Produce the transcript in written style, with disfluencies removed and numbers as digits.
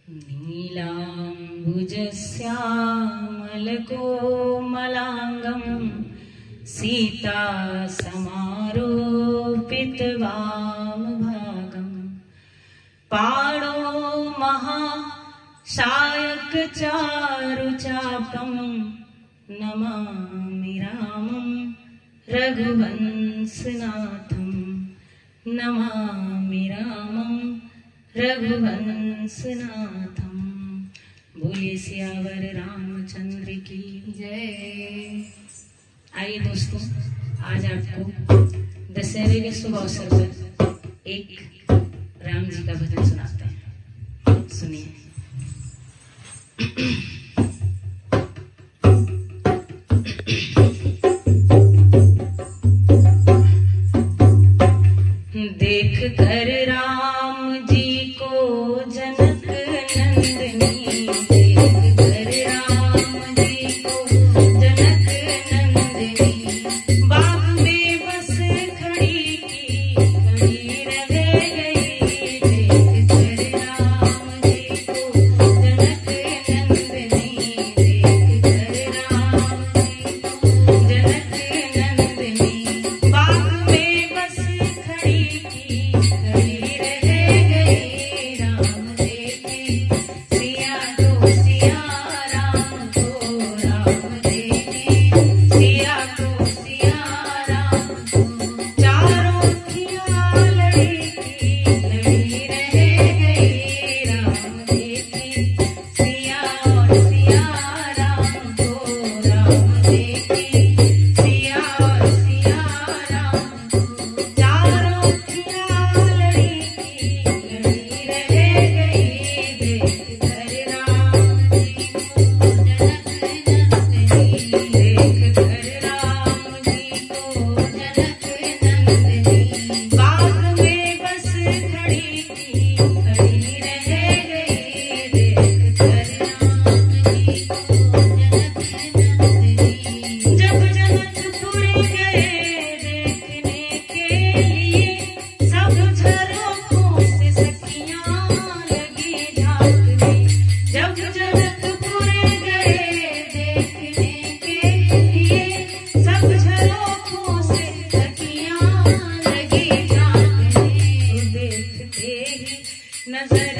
नीलाम्बुजश्यामलकोमलाङ्गं सीता समारोपितवामभागं पाणो महाशायकचारुचापं नमामि रामं रघुवंशनाथं नमामि रामं रघुवंशनाथं। बोलिए सियावर रामचंद्र की जय। आइए दोस्तों, आज आपको दशहरे के शुभ अवसर पर एक राम जी का भजन सुनाते हैं। सुनिए। देख कर राम जी को जनक नंदनी, देख कर राम जी को जनक नंदनी, बाग में बस खड़ी की खड़ी रह गई। देख कर राम जी को जनक नंदनी, देख कर राम जी को जनक नंदनी, बाग में बस खड़ी की खड़ी रह गई। राम देखे सिया को सिया, राम को राम देखे सिया को सिया, राम को। चारों अखियाँ लड़ी की लड़ी रह गई। राम देखे सिया और सिया, राम को राम देखे सिया और सिया, राम को। चारों अखियाँ लड़ी की लड़ी रह गई। देख कर राम जी को जनक नंदनी, देख कर राम जी को जनक नंदनी, बाग में बस खड़ी की खड़ी रह गई। देख कर राम जी को जनक नंदनी, जब जनकपुर गए देखने के लिए, सब झरोखों से सखियां लगी झांकने। जब जनकपुर गए देखने के लिए, सब झरोखों से सखियां लगी झांकने। देखते ही नजर